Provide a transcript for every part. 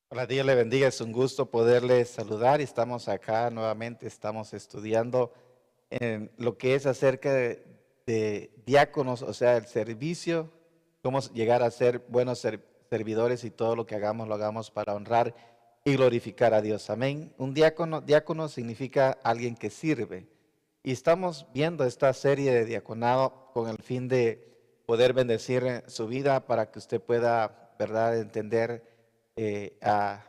Hola, Dios le bendiga, es un gusto poderle saludar y estamos acá nuevamente, estamos estudiando en lo que es acerca de diáconos, o sea, el servicio, cómo llegar a ser buenos servidores y todo lo que hagamos lo hagamos para honrar y glorificar a Dios. Amén. Un diácono significa alguien que sirve. Y estamos viendo esta serie de diaconado con el fin de poder bendecir su vida para que usted pueda, ¿verdad?, entender a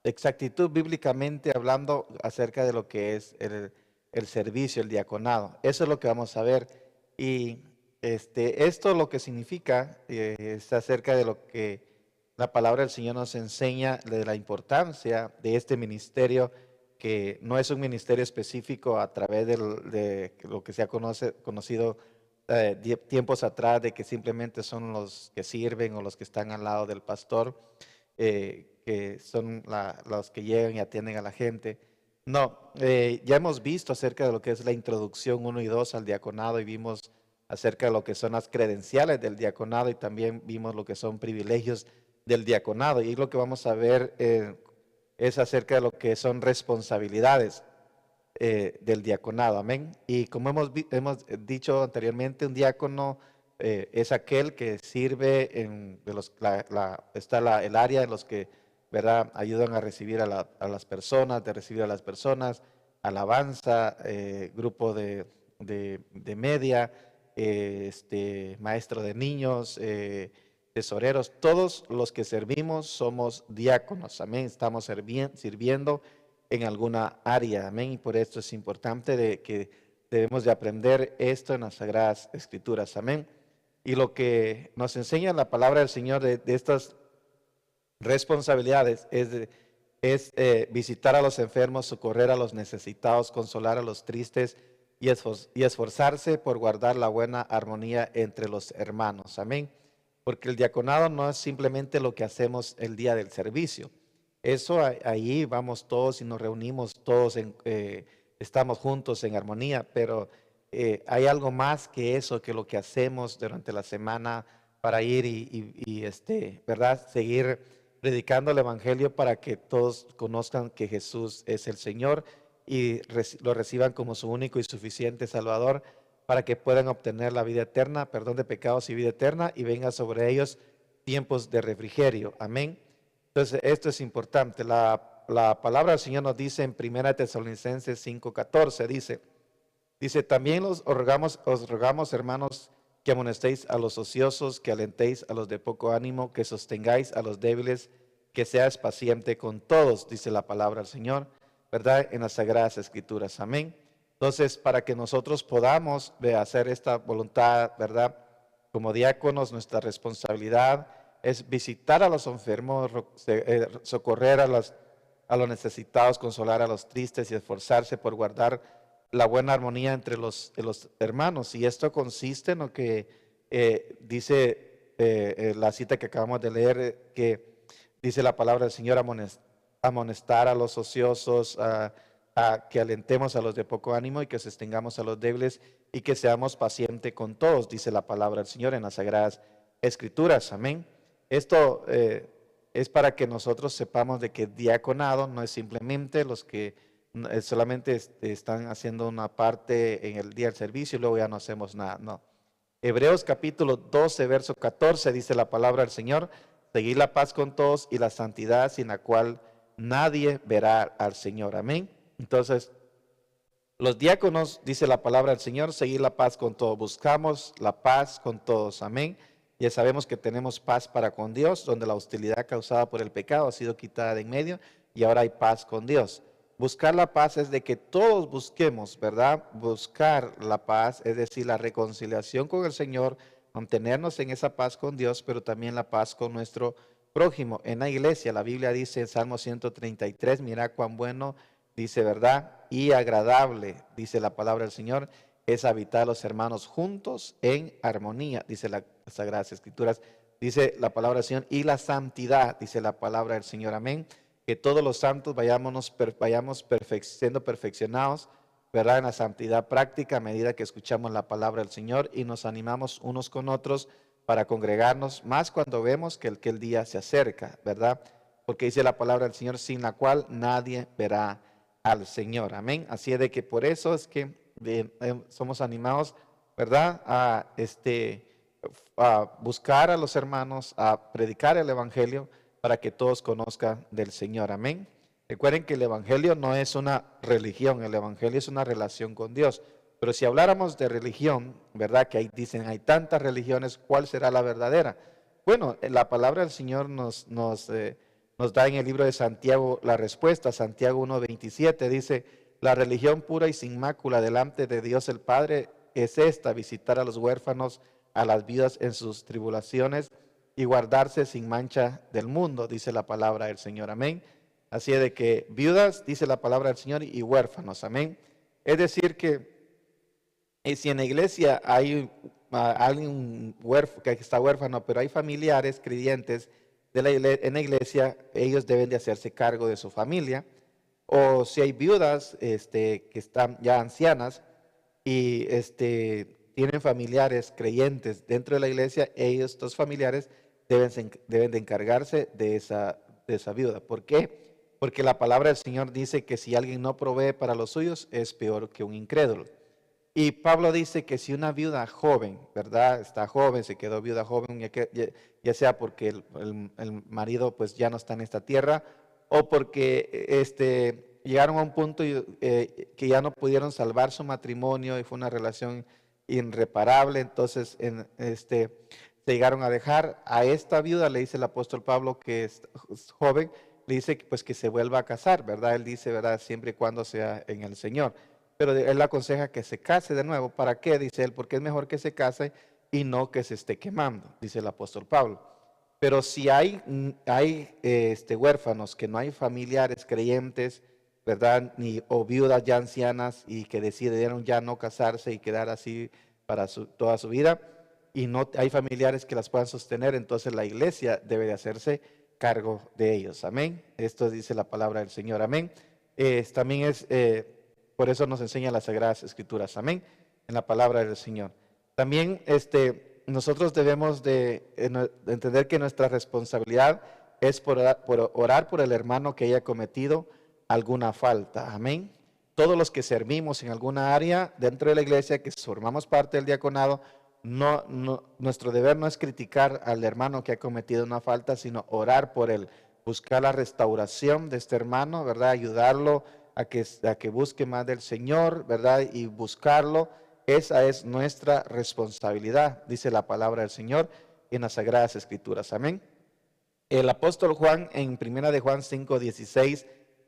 exactitud bíblicamente hablando acerca de lo que es el servicio, el diaconado. Eso es lo que vamos a ver. Y esto lo que significa es acerca de lo que la palabra del Señor nos enseña, de la importancia de este ministerio, que no es un ministerio específico a través de lo que se ha conocido tiempos atrás, de que simplemente son los que sirven o los que están al lado del pastor, que son los que llegan y atienden a la gente. No, ya hemos visto acerca de lo que es la introducción 1 y 2 al diaconado y vimos acerca de lo que son las credenciales del diaconado y también vimos lo que son privilegios del diaconado. Y lo que vamos a ver es acerca de lo que son responsabilidades del diaconado, amén. Y como hemos dicho anteriormente, un diácono es aquel que sirve el área de los que, ¿verdad?, ayudan a recibir a las personas, de recibir a las personas, alabanza, grupo de media, maestro de niños, tesoreros, todos los que servimos somos diáconos, amén. Estamos sirviendo en alguna área, amén. Y por esto es importante de que debemos de aprender esto en las Sagradas Escrituras, amén. Y lo que nos enseña la palabra del Señor de estas responsabilidades es visitar a los enfermos, socorrer a los necesitados, consolar a los tristes y esforzarse por guardar la buena armonía entre los hermanos, amén. Porque el diaconado no es simplemente lo que hacemos el día del servicio. Eso ahí vamos todos y nos reunimos todos, estamos juntos en armonía, pero hay algo más que eso, que lo que hacemos durante la semana para ir ¿verdad?, seguir predicando el Evangelio para que todos conozcan que Jesús es el Señor y lo reciban como su único y suficiente Salvador, para que puedan obtener la vida eterna, perdón de pecados y vida eterna, y venga sobre ellos tiempos de refrigerio. Amén. Entonces, esto es importante. La palabra del Señor nos dice en 1 Tesalonicenses 5:14, dice, también os rogamos, hermanos, que amonestéis a los ociosos, que alentéis a los de poco ánimo, que sostengáis a los débiles, que seas paciente con todos, dice la palabra del Señor, ¿verdad?, en las Sagradas Escrituras. Amén. Entonces, para que nosotros podamos hacer esta voluntad, ¿verdad?, como diáconos, nuestra responsabilidad es visitar a los enfermos, socorrer a los necesitados, consolar a los tristes y esforzarse por guardar la buena armonía entre los hermanos. Y esto consiste en lo que dice la cita que acabamos de leer, que dice la palabra del Señor, amonestar a los ociosos, a que alentemos a los de poco ánimo y que sostengamos a los débiles y que seamos pacientes con todos, dice la palabra del Señor en las Sagradas Escrituras. Amén. Esto es para que nosotros sepamos de que diaconado no es simplemente los que solamente están haciendo una parte en el día del servicio y luego ya no hacemos nada. No. Hebreos capítulo 12, verso 14 dice la palabra del Señor, seguir la paz con todos y la santidad sin la cual nadie verá al Señor. Amén. Entonces, los diáconos, dice la palabra del Señor, seguir la paz con todos. Buscamos la paz con todos. Amén. Ya sabemos que tenemos paz para con Dios, donde la hostilidad causada por el pecado ha sido quitada de en medio y ahora hay paz con Dios. Buscar la paz es de que todos busquemos, ¿verdad? Buscar la paz, es decir, la reconciliación con el Señor, mantenernos en esa paz con Dios, pero también la paz con nuestro prójimo. En la iglesia, la Biblia dice en Salmo 133, mira cuán bueno, dice, ¿verdad?, y agradable, dice la palabra del Señor, es habitar los hermanos juntos en armonía, dice las Sagradas Escrituras, dice la palabra del Señor, y la santidad, dice la palabra del Señor, amén. Que todos los santos vayamos siendo perfeccionados, ¿verdad?, en la santidad práctica a medida que escuchamos la palabra del Señor y nos animamos unos con otros para congregarnos, más cuando vemos que el día se acerca, ¿verdad? porque dice la palabra del Señor, sin la cual nadie verá al Señor. Amén. Así es de que por eso es que somos animados, ¿verdad? A buscar a los hermanos, a predicar el Evangelio para que todos conozcan del Señor. Amén. Recuerden que el Evangelio no es una religión, el Evangelio es una relación con Dios. Pero si habláramos de religión, ¿verdad? Que ahí dicen, hay tantas religiones, ¿cuál será la verdadera? Bueno, la palabra del Señor nos da en el libro de Santiago la respuesta. Santiago 1:27 dice, la religión pura y sin mácula delante de Dios el Padre es esta, visitar a los huérfanos, a las viudas en sus tribulaciones y guardarse sin mancha del mundo, dice la palabra del Señor. Amén. Así es de que viudas, dice la palabra del Señor, y huérfanos. Amén. Es decir que si en la iglesia hay alguien que está huérfano, pero hay familiares creyentes en la iglesia, ellos deben de hacerse cargo de su familia. O si hay viudas que están ya ancianas y tienen familiares creyentes dentro de la iglesia, estos familiares deben de encargarse de esa viuda. ¿Por qué? Porque la palabra del Señor dice que si alguien no provee para los suyos, es peor que un incrédulo. Y Pablo dice que si una viuda joven, ¿verdad? Está joven, se quedó viuda joven, ya sea porque el marido pues ya no está en esta tierra, o porque llegaron a un punto que ya no pudieron salvar su matrimonio y fue una relación irreparable, entonces se llegaron a dejar. A esta viuda le dice el apóstol Pablo, que es joven, le dice pues que se vuelva a casar, ¿verdad? Él dice, ¿verdad? Siempre y cuando sea en el Señor. Pero él aconseja que se case de nuevo. ¿Para qué? Dice él, porque es mejor que se case y no que se esté quemando, dice el apóstol Pablo. Pero si hay huérfanos, que no hay familiares creyentes, ¿verdad? O viudas ya ancianas y que decidieron ya no casarse y quedar así para toda su vida, y no hay familiares que las puedan sostener, entonces la iglesia debe de hacerse cargo de ellos. Amén. Esto dice la palabra del Señor. Amén. También por eso nos enseña las Sagradas Escrituras. Amén. En la palabra del Señor. También nosotros debemos de entender que nuestra responsabilidad es por orar por el hermano que haya cometido alguna falta. Amén. Todos los que servimos en alguna área dentro de la iglesia, que formamos parte del diaconado, nuestro deber no es criticar al hermano que ha cometido una falta, sino orar por él, buscar la restauración de este hermano, ¿verdad? Ayudarlo a que busque más del Señor, ¿verdad? Y buscarlo. Esa es nuestra responsabilidad, dice la palabra del Señor en las Sagradas Escrituras. Amén. El apóstol Juan en 1 de Juan 5:16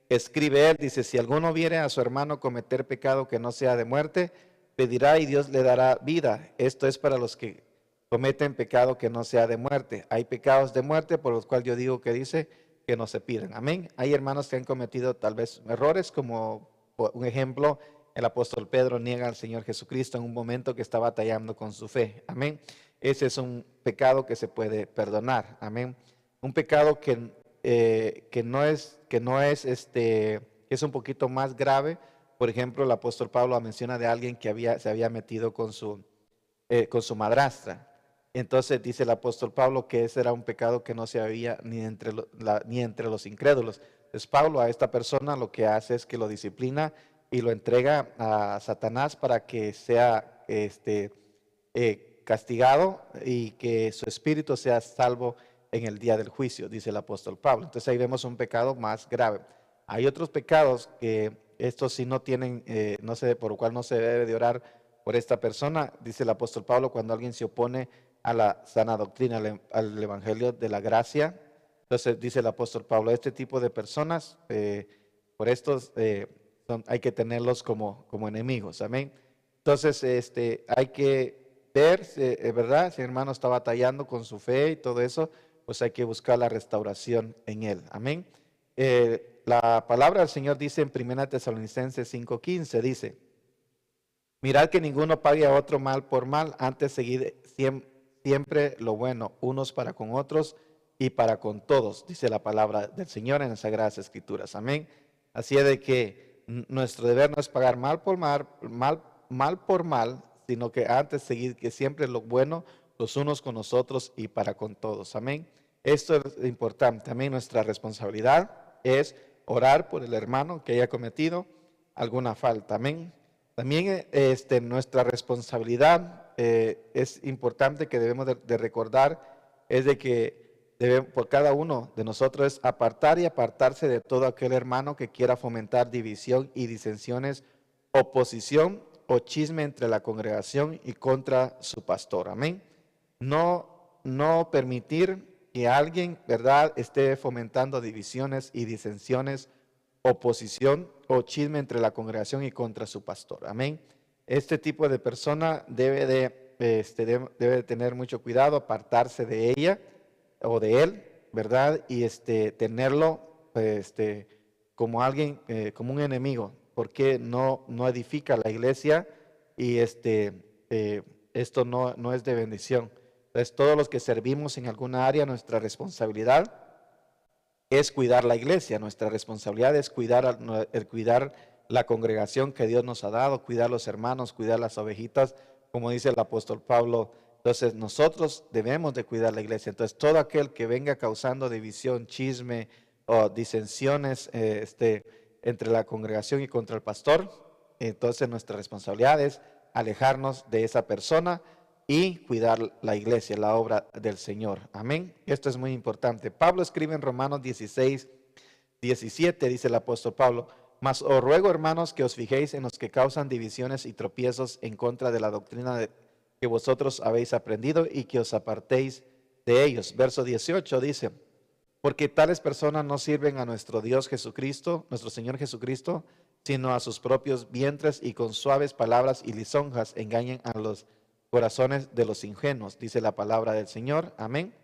escribe él, dice, si alguno viere a su hermano cometer pecado que no sea de muerte, pedirá y Dios le dará vida. Esto es para los que cometen pecado que no sea de muerte. Hay pecados de muerte por los cuales yo digo que dice que no se pidan. Amén. Hay hermanos que han cometido tal vez errores, como por un ejemplo, el apóstol Pedro niega al Señor Jesucristo en un momento que está batallando con su fe. Amén. Ese es un pecado que se puede perdonar. Amén. Un pecado que es un poquito más grave. Por ejemplo, el apóstol Pablo menciona de alguien que se había metido con su madrastra. Entonces dice el apóstol Pablo que ese era un pecado que no se había ni entre los incrédulos. Entonces Pablo a esta persona lo que hace es que lo disciplina y lo entrega a Satanás para que sea castigado y que su espíritu sea salvo en el día del juicio, dice el apóstol Pablo. Entonces ahí vemos un pecado más grave. Hay otros pecados que estos sí no tienen, no sé, por lo cual no se debe de orar por esta persona, dice el apóstol Pablo, cuando alguien se opone a la sana doctrina, al evangelio de la gracia. Entonces dice el apóstol Pablo, este tipo de personas, por estos hay que tenerlos como enemigos. Amén. Entonces hay que ver, ¿verdad? Si el hermano está batallando con su fe y todo eso, pues hay que buscar la restauración en él. Amén. La palabra del Señor dice en 1 Tesalonicenses 5:15, dice, mirad que ninguno pague a otro mal por mal, antes seguid siempre lo bueno, unos para con otros y para con todos, dice la palabra del Señor en las Sagradas Escrituras. Amén. Así es de que nuestro deber no es pagar mal por mal, sino que antes seguir que siempre lo bueno, los unos con nosotros y para con todos. Amén. Esto es importante. También nuestra responsabilidad es orar por el hermano que haya cometido alguna falta. Amén. También nuestra responsabilidad es importante que debemos de recordar es de que por cada uno de nosotros es apartar y apartarse de todo aquel hermano que quiera fomentar división y disensiones, oposición o chisme entre la congregación y contra su pastor. Amén. No permitir que alguien, ¿verdad?, esté fomentando divisiones y disensiones, oposición o chisme entre la congregación y contra su pastor. Amén. Este tipo de persona debe de tener mucho cuidado, apartarse de ella o de él, ¿verdad? Y tenerlo como alguien, como un enemigo, porque no edifica la iglesia y esto no es de bendición. Entonces, todos los que servimos en alguna área, nuestra responsabilidad es cuidar la iglesia, nuestra responsabilidad es cuidar la congregación que Dios nos ha dado, cuidar los hermanos, cuidar las ovejitas, como dice el apóstol Pablo. Entonces, nosotros debemos de cuidar la iglesia. Entonces, todo aquel que venga causando división, chisme o disensiones entre la congregación y contra el pastor, entonces nuestra responsabilidad es alejarnos de esa persona y cuidar la iglesia, la obra del Señor. Amén. Esto es muy importante. Pablo escribe en Romanos 16:17, dice el apóstol Pablo: mas os ruego, hermanos, que os fijéis en los que causan divisiones y tropiezos en contra de la doctrina que vosotros habéis aprendido y que os apartéis de ellos. Verso 18 dice: porque tales personas no sirven a nuestro Dios Jesucristo, nuestro Señor Jesucristo, sino a sus propios vientres, y con suaves palabras y lisonjas engañan a los corazones de los ingenuos, dice la palabra del Señor. Amén.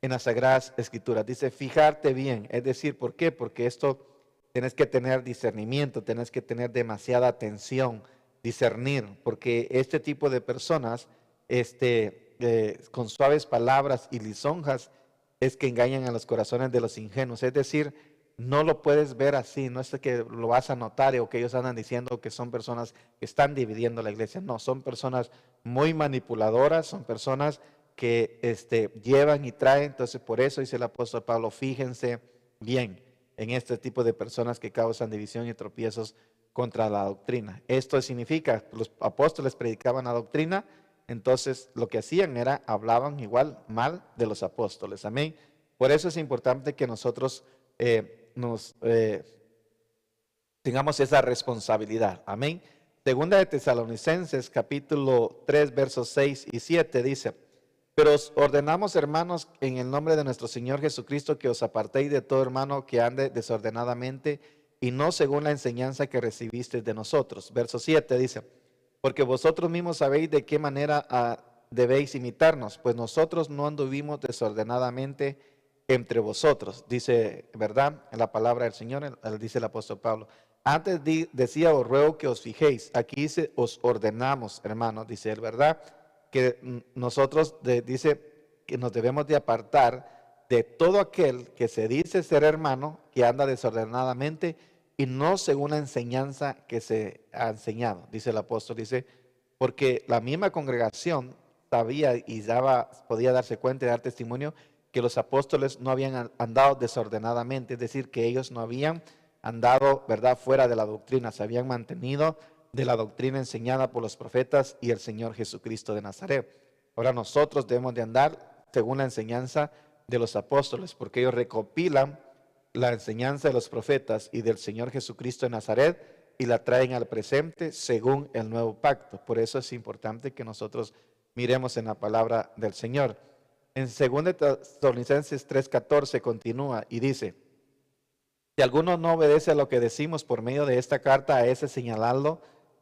En las Sagradas Escrituras dice: fijarte bien. Es decir, ¿por qué? Porque esto tienes que tener discernimiento, tienes que tener demasiada atención, discernir, porque este tipo de personas, con suaves palabras y lisonjas, es que engañan a los corazones de los ingenuos. Es decir, no lo puedes ver así, no es que lo vas a notar o que ellos andan diciendo que son personas que están dividiendo la iglesia. No, son personas muy manipuladoras, son personas que llevan y traen. Entonces, por eso dice el apóstol Pablo: fíjense bien en este tipo de personas que causan división y tropiezos contra la doctrina. Esto significa, los apóstoles predicaban la doctrina, entonces lo que hacían era, hablaban igual mal de los apóstoles. Amén. Por eso es importante que nosotros tengamos esa responsabilidad. Amén. Segunda de Tesalonicenses, capítulo 3, versos 6 y 7 dice: pero os ordenamos, hermanos, en el nombre de nuestro Señor Jesucristo, que os apartéis de todo hermano que ande desordenadamente y no según la enseñanza que recibisteis de nosotros. Verso 7 dice: porque vosotros mismos sabéis de qué manera debéis imitarnos, pues nosotros no anduvimos desordenadamente entre vosotros. Dice, ¿verdad?, en la palabra del Señor, dice el apóstol Pablo. Antes decía: os ruego que os fijéis. Aquí dice: os ordenamos, hermanos, dice él, ¿verdad?, que nosotros dice que nos debemos de apartar de todo aquel que se dice ser hermano, que anda desordenadamente y no según la enseñanza que se ha enseñado. Dice el apóstol, dice, porque la misma congregación sabía y podía darse cuenta y dar testimonio que los apóstoles no habían andado desordenadamente, es decir, que ellos no habían andado, ¿verdad?, fuera de la doctrina, se habían mantenido de la doctrina enseñada por los profetas y el Señor Jesucristo de Nazaret. Ahora nosotros debemos de andar según la enseñanza de los apóstoles, porque ellos recopilan la enseñanza de los profetas y del Señor Jesucristo de Nazaret y la traen al presente según el nuevo pacto. Por eso es importante que nosotros miremos en la palabra del Señor. En 2 Tesalonicenses 3:14 continúa y dice: si alguno no obedece a lo que decimos por medio de esta carta, a ese señaladlo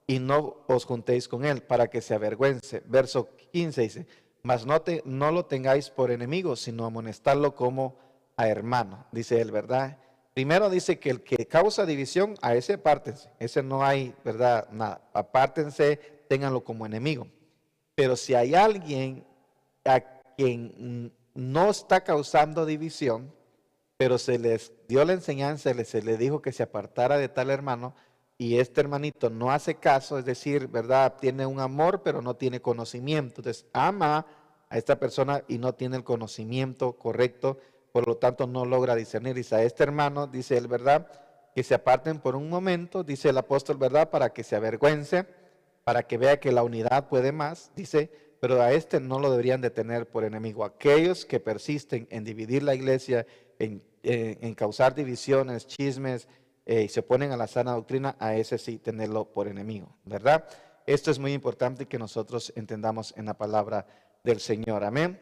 y no os juntéis con él, para que se avergüence. Verso 15 dice: mas no lo tengáis por enemigo, sino amonestarlo como a hermano. Dice él, ¿verdad? Primero dice que el que causa división, a ese apártense. Ese no hay, ¿verdad?, nada. Apártense, ténganlo como enemigo. Pero si hay alguien a quien no está causando división, pero se les dio la enseñanza, se le dijo que se apartara de tal hermano, y este hermanito no hace caso, es decir, ¿verdad?, tiene un amor, pero no tiene conocimiento. Entonces, ama a esta persona y no tiene el conocimiento correcto por lo tanto no logra discernir. Dice, a este hermano, dice él, ¿verdad?, que se aparten por un momento, dice el apóstol, ¿verdad?, para que se avergüence, para que vea que la unidad puede más, dice, pero a este no lo deberían de tener por enemigo. Aquellos que persisten en dividir la iglesia, en causar divisiones, chismes, y se oponen a la sana doctrina, a ese sí tenerlo por enemigo, ¿verdad? Esto es muy importante que nosotros entendamos en la palabra del Señor, amén.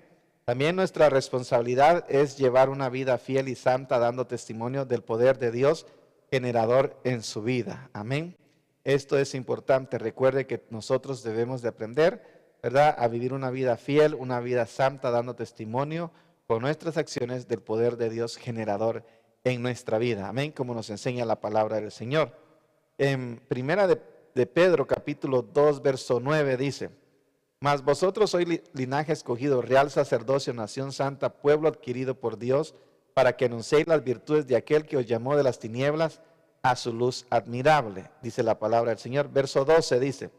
También nuestra responsabilidad es llevar una vida fiel y santa, dando testimonio del poder de Dios generador en su vida, amén. Esto es importante. Recuerde que nosotros debemos de aprender, ¿verdad?, a vivir una vida fiel, una vida santa, dando testimonio con nuestras acciones del poder de Dios generador en nuestra vida. Amén, como nos enseña la palabra del Señor. En primera de Pedro, capítulo 2, verso 9, dice, mas vosotros sois linaje escogido, real sacerdocio, nación santa, pueblo adquirido por Dios, para que anunciéis las virtudes de aquel que os llamó de las tinieblas a su luz admirable, dice la palabra del Señor. Verso 12 dice,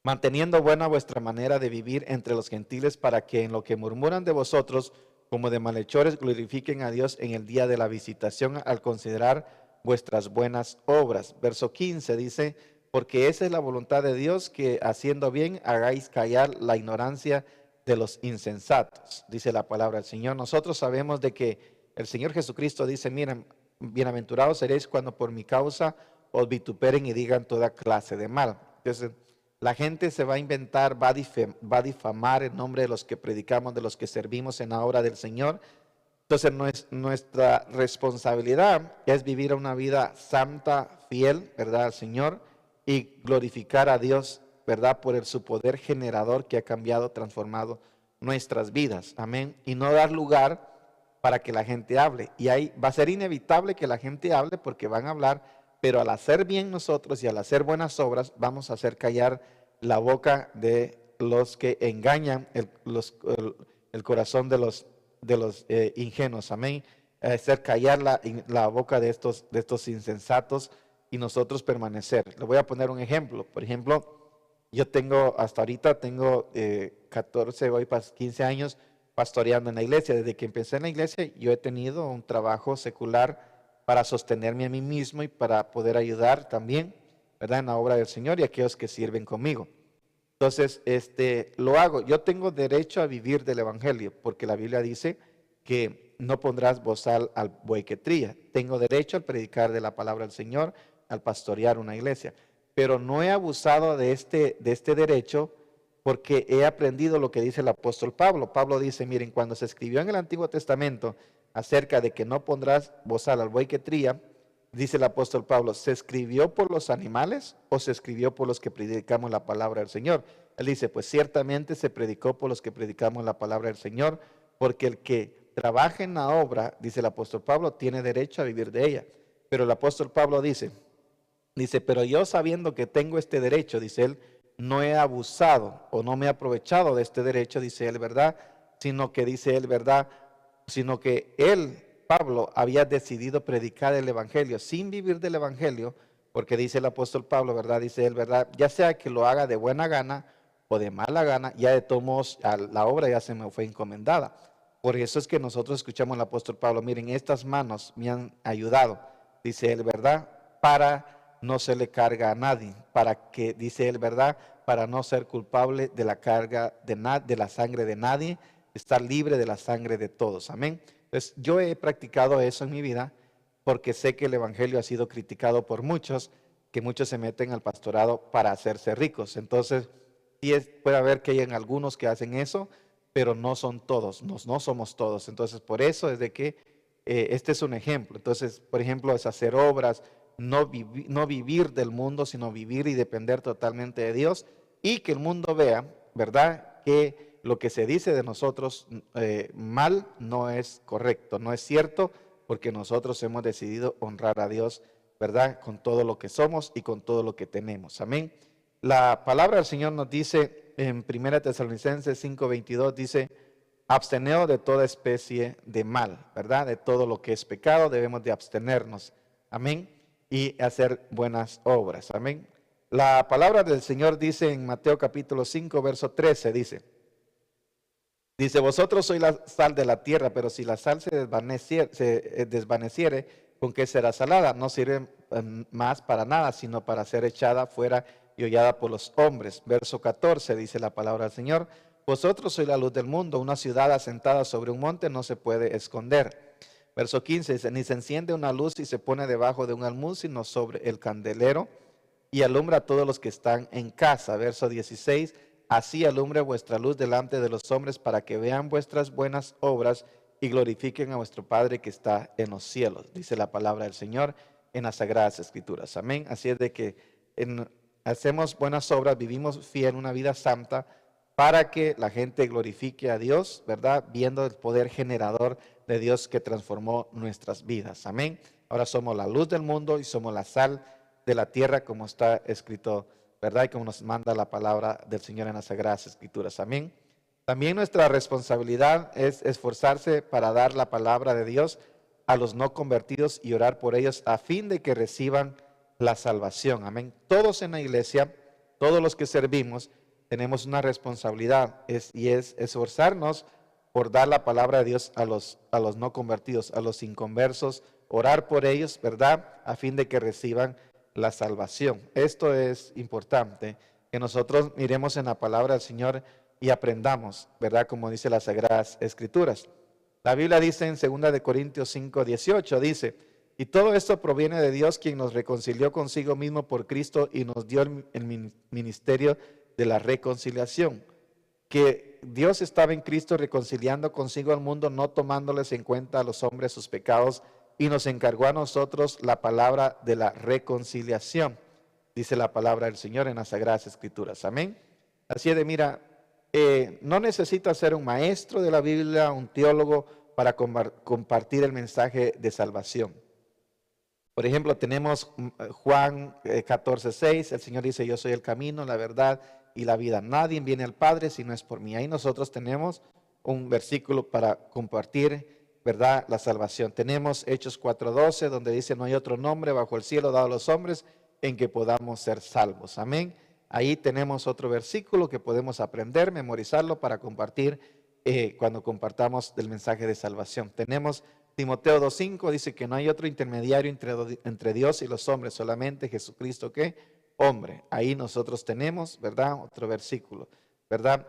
manteniendo buena vuestra manera de vivir entre los gentiles, para que en lo que murmuran de vosotros, como de malhechores, glorifiquen a Dios en el día de la visitación, al considerar vuestras buenas obras. Verso 15 dice, porque esa es la voluntad de Dios, que haciendo bien hagáis callar la ignorancia de los insensatos, dice la palabra del Señor. Nosotros sabemos de que el Señor Jesucristo dice, miren, bienaventurados seréis cuando por mi causa os vituperen y digan toda clase de mal. Entonces, la gente se va a inventar, va a difamar en nombre de los que predicamos, de los que servimos en la obra del Señor. Entonces, nuestra responsabilidad es vivir una vida santa, fiel, ¿verdad?, al Señor, y glorificar a Dios, ¿verdad?, por su poder generador que ha cambiado, transformado nuestras vidas. Amén. Y no dar lugar para que la gente hable. Y ahí va a ser inevitable que la gente hable, porque van a hablar, pero al hacer bien nosotros y al hacer buenas obras, vamos a hacer callar la boca de los que engañan el corazón de los ingenuos. Amén. Hacer callar la boca de estos insensatos y nosotros permanecer. Le voy a poner un ejemplo. Por ejemplo, yo hasta ahorita tengo 14, voy para 15 años pastoreando en la iglesia. Desde que empecé en la iglesia, yo he tenido un trabajo secular para sostenerme a mí mismo y para poder ayudar también, ¿verdad?, en la obra del Señor y a aquellos que sirven conmigo. Entonces, lo hago. Yo tengo derecho a vivir del evangelio, porque la Biblia dice que no pondrás bozal al buey que trilla. Tengo derecho al predicar de la palabra del Señor, al pastorear una iglesia, pero no he abusado de este derecho, porque he aprendido lo que dice el apóstol Pablo. Pablo dice, miren, cuando se escribió en el Antiguo Testamento acerca de que no pondrás bozal al buey que trilla, dice el apóstol Pablo, ¿se escribió por los animales o se escribió por los que predicamos la palabra del Señor? Él dice, pues ciertamente se predicó por los que predicamos la palabra del Señor, porque el que trabaja en la obra, dice el apóstol Pablo, tiene derecho a vivir de ella. Pero el apóstol Pablo dice, pero yo sabiendo que tengo este derecho, dice él, no he abusado o no me he aprovechado de este derecho, dice él, ¿verdad? Sino que dice él, ¿verdad? Sino que él, Pablo, había decidido predicar el evangelio sin vivir del evangelio, porque dice el apóstol Pablo, ¿verdad? Dice él, ¿verdad? Ya sea que lo haga de buena gana o de mala gana, ya de todos modos la obra ya se me fue encomendada. Por eso es que nosotros escuchamos al apóstol Pablo, miren, estas manos me han ayudado, dice él, ¿verdad? Para no se le carga a nadie, para que, dice él, ¿verdad?, para no ser culpable de la carga de la sangre de nadie, estar libre de la sangre de todos. Amén. Entonces, yo he practicado eso en mi vida porque sé que el evangelio ha sido criticado por muchos, que muchos se meten al pastorado para hacerse ricos. Entonces, sí puede haber que hayan algunos que hacen eso, pero no son todos, no somos todos. Entonces, por eso es de que este es un ejemplo. Entonces, por ejemplo, es hacer obras, no vivir del mundo, sino vivir y depender totalmente de Dios, y que el mundo vea, ¿verdad?, que lo que se dice de nosotros mal no es correcto, no es cierto, porque nosotros hemos decidido honrar a Dios, ¿verdad?, con todo lo que somos y con todo lo que tenemos. Amén. La palabra del Señor nos dice en 1 Tesalonicenses 5:22, dice, absteneos de toda especie de mal, ¿verdad? De todo lo que es pecado debemos de abstenernos. Amén. Y hacer buenas obras. Amén. La palabra del Señor dice en Mateo capítulo 5, verso 13, dice, Dice, vosotros sois la sal de la tierra, pero si la sal se desvaneciere, ¿con qué será salada? No sirve más para nada, sino para ser echada fuera y hollada por los hombres. Verso 14 dice la palabra del Señor, vosotros sois la luz del mundo, una ciudad asentada sobre un monte no se puede esconder. Verso 15 dice, ni se enciende una luz y se pone debajo de un almud, sino sobre el candelero y alumbra a todos los que están en casa. Verso 16, así alumbre vuestra luz delante de los hombres para que vean vuestras buenas obras y glorifiquen a vuestro Padre que está en los cielos. Dice la palabra del Señor en las Sagradas Escrituras. Amén. Así es de que hacemos buenas obras, vivimos fiel, una vida santa, para que la gente glorifique a Dios, ¿verdad? Viendo el poder generador de Dios que transformó nuestras vidas. Amén. Ahora somos la luz del mundo y somos la sal de la tierra, como está escrito, ¿verdad? Y como nos manda la palabra del Señor en las Sagradas Escrituras. Amén. También nuestra responsabilidad es esforzarse para dar la palabra de Dios a los no convertidos y orar por ellos a fin de que reciban la salvación. Amén. Todos en la iglesia, todos los que servimos, tenemos una responsabilidad y es esforzarnos por dar la palabra de Dios a los no convertidos, a los inconversos, orar por ellos, ¿verdad? A fin de que reciban la salvación. Esto es importante, que nosotros miremos en la palabra del Señor y aprendamos, ¿verdad? Como dice las Sagradas Escrituras. La Biblia dice en 2 Corintios 5, 18, dice, y todo esto proviene de Dios, quien nos reconcilió consigo mismo por Cristo y nos dio el ministerio de la reconciliación. Que Dios estaba en Cristo reconciliando consigo al mundo, no tomándoles en cuenta a los hombres sus pecados, y nos encargó a nosotros la palabra de la reconciliación, dice la palabra del Señor en las Sagradas Escrituras. Amén. Así de, mira, no necesitas ser un maestro de la Biblia, un teólogo, para compartir el mensaje de salvación. Por ejemplo, tenemos Juan 14:6, el Señor dice, yo soy el camino, la verdad y la vida. Nadie viene al Padre si no es por mí. Ahí nosotros tenemos un versículo para compartir, ¿verdad?, la salvación. Tenemos Hechos 4:12, donde dice, no hay otro nombre bajo el cielo dado a los hombres en que podamos ser salvos. Amén. Ahí tenemos otro versículo que podemos aprender, memorizarlo para compartir cuando compartamos del mensaje de salvación. Tenemos Timoteo 2:5, dice que no hay otro intermediario entre Dios y los hombres, solamente Jesucristo, ¿qué? Hombre. Ahí nosotros tenemos, ¿verdad? Otro versículo, ¿verdad?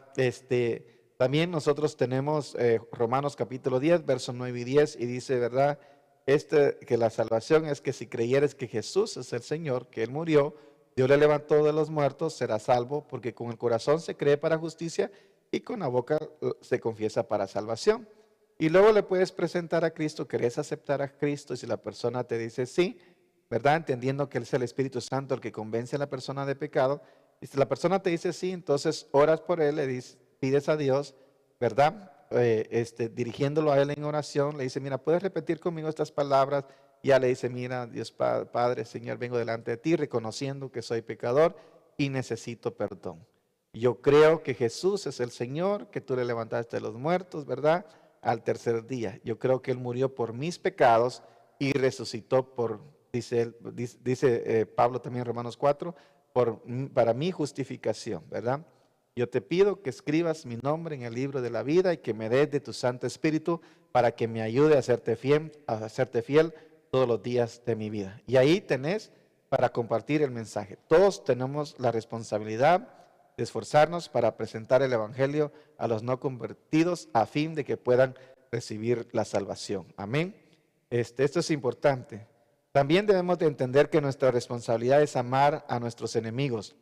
También nosotros tenemos Romanos capítulo 10, versos 9 y 10, y dice, ¿verdad? Que la salvación es que si creyeres que Jesús es el Señor, que Él murió, Dios le levantó de los muertos, será salvo, porque con el corazón se cree para justicia y con la boca se confiesa para salvación. Y luego le puedes presentar a Cristo, querés aceptar a Cristo, y si la persona te dice sí, ¿verdad? Entendiendo que Él es el Espíritu Santo el que convence a la persona de pecado, y si la persona te dice sí, entonces oras por Él, pides a Dios, ¿verdad? Dirigiéndolo a Él en oración, le dice, mira, ¿puedes repetir conmigo estas palabras? Y ya le dice, mira, Dios Padre, Señor, vengo delante de ti reconociendo que soy pecador y necesito perdón. Yo creo que Jesús es el Señor, que tú le levantaste de los muertos, ¿verdad? Al tercer día. Yo creo que Él murió por mis pecados y resucitó dice Pablo también en Romanos 4, para mi justificación, ¿verdad? Yo te pido que escribas mi nombre en el libro de la vida y que me des de tu Santo Espíritu para que me ayude a hacerte fiel todos los días de mi vida. Y ahí tenés para compartir el mensaje. Todos tenemos la responsabilidad de esforzarnos para presentar el Evangelio a los no convertidos a fin de que puedan recibir la salvación. Amén. Esto es importante. También debemos de entender que nuestra responsabilidad es amar a nuestros enemigos.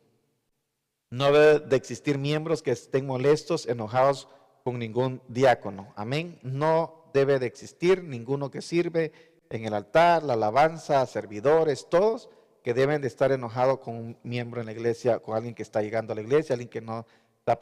No debe de existir miembros que estén molestos, enojados con ningún diácono. Amén. No debe de existir ninguno que sirve en el altar, la alabanza, servidores, todos que deben de estar enojados con un miembro en la iglesia, con alguien que está llegando a la iglesia, alguien que no está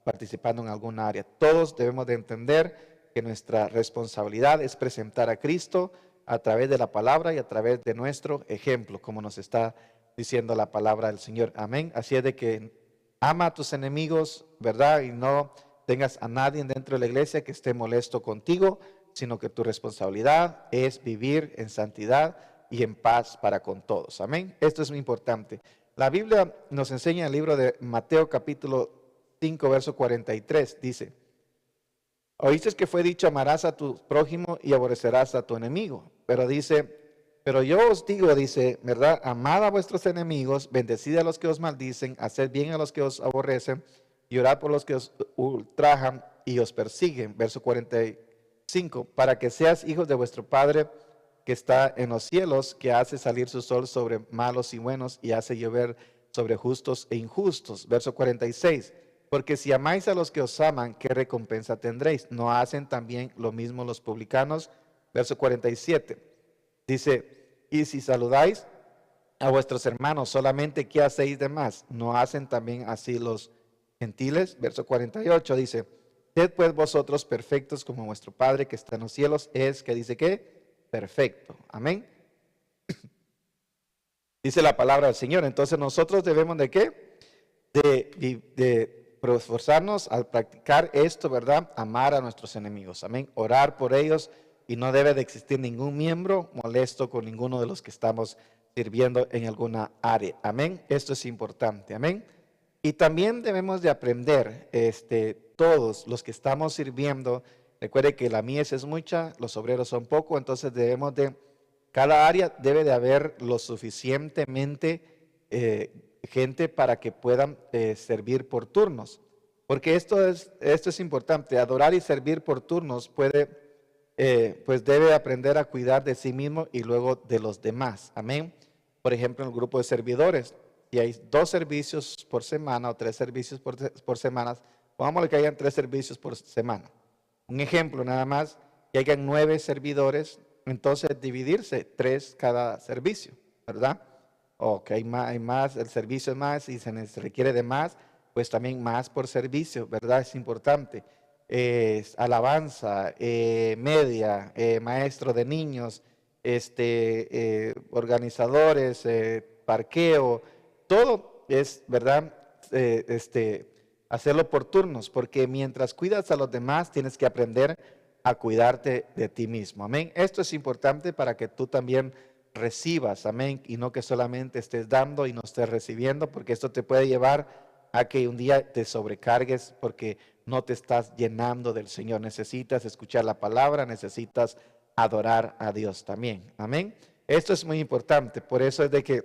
participando en alguna área. Todos debemos de entender que nuestra responsabilidad es presentar a Cristo a través de la palabra y a través de nuestro ejemplo, como nos está diciendo la palabra del Señor. Amén. Así es de que ama a tus enemigos, ¿verdad? Y no tengas a nadie dentro de la iglesia que esté molesto contigo, sino que tu responsabilidad es vivir en santidad y en paz para con todos. Amén. Esto es muy importante. La Biblia nos enseña en el libro de Mateo capítulo 5, verso 43, dice, Oíste que fue dicho, amarás a tu prójimo y aborrecerás a tu enemigo. Pero dice, pero yo os digo, dice, ¿verdad? Amad a vuestros enemigos, bendecid a los que os maldicen, haced bien a los que os aborrecen, y orad por los que os ultrajan y os persiguen. Verso 45, para que seas hijos de vuestro Padre que está en los cielos, que hace salir su sol sobre malos y buenos, y hace llover sobre justos e injustos. Verso 46, porque si amáis a los que os aman, ¿qué recompensa tendréis? ¿No hacen también lo mismo los publicanos? Verso 47, dice, y si saludáis a vuestros hermanos, solamente ¿qué hacéis de más? ¿No hacen también así los gentiles? Verso 48 dice, sed pues vosotros perfectos como vuestro Padre que está en los cielos es, que dice que perfecto. Amén. Dice la palabra del Señor. Entonces nosotros debemos de ¿qué? De esforzarnos al practicar esto, ¿verdad? Amar a nuestros enemigos. Amén. Orar por ellos, y no debe de existir ningún miembro molesto con ninguno de los que estamos sirviendo en alguna área. Amén. Esto es importante. Amén. Y también debemos de aprender, todos los que estamos sirviendo, recuerde que la mies es mucha, los obreros son pocos, entonces debemos de, cada área debe de haber lo suficientemente gente para que puedan servir por turnos. Porque esto es importante, adorar y servir por turnos pues debe aprender a cuidar de sí mismo y luego de los demás. Amén. Por ejemplo, en el grupo de servidores, si hay 2 servicios por semana o 3 servicios por semana, pongámosle que hayan 3 servicios por semana. Un ejemplo nada más, que hayan 9 servidores, entonces dividirse 3 cada servicio, ¿verdad? O que hay más, el servicio es más y se requiere de más, pues también más por servicio, ¿verdad? Es importante. Alabanza, media, maestro de niños, organizadores, parqueo, todo es, ¿verdad? Hacerlo por turnos, porque mientras cuidas a los demás, tienes que aprender a cuidarte de ti mismo. Amén. Esto es importante para que tú también recibas, amén, y no que solamente estés dando y no estés recibiendo, porque esto te puede llevar a que un día te sobrecargues porque no te estás llenando del Señor. Necesitas escuchar la palabra, necesitas adorar a Dios también. Amén. Esto es muy importante, por eso es de que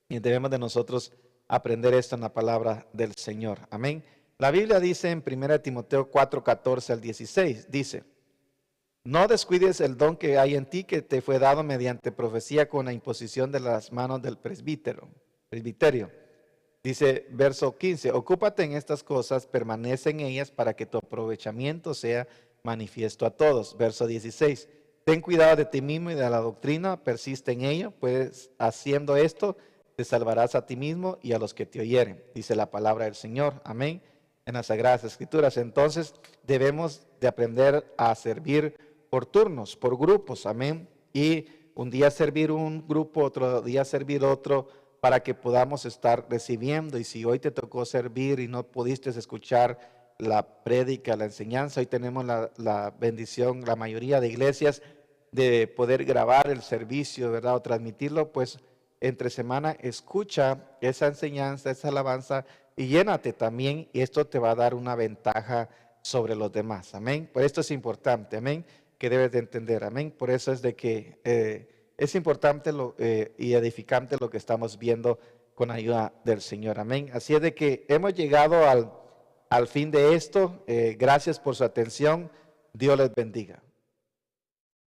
debemos de nosotros aprender esto en la palabra del Señor. Amén. La Biblia dice en 1 Timoteo 4, 14 al 16, dice, no descuides el don que hay en ti, que te fue dado mediante profecía con la imposición de las manos del presbiterio. Dice verso 15, ocúpate en estas cosas, permanece en ellas para que tu aprovechamiento sea manifiesto a todos. Verso 16, ten cuidado de ti mismo y de la doctrina, persiste en ello, pues haciendo esto te salvarás a ti mismo y a los que te oyeren, dice la palabra del Señor. Amén. En las Sagradas Escrituras. Entonces debemos de aprender a servir por turnos, por grupos. Amén. Y un día servir un grupo, otro día servir otro, para que podamos estar recibiendo. Y si hoy te tocó servir y no pudiste escuchar la prédica, la enseñanza, hoy tenemos la bendición, la mayoría de iglesias, de poder grabar el servicio, ¿verdad? O transmitirlo, pues entre semana escucha esa enseñanza, esa alabanza y llénate también, y esto te va a dar una ventaja sobre los demás. Amén. Por esto es importante, amén, que debes de entender. Amén. Por eso es de que es importante y edificante lo que estamos viendo con ayuda del Señor. Amén. Así es de que hemos llegado al fin de esto. Gracias por su atención. Dios les bendiga.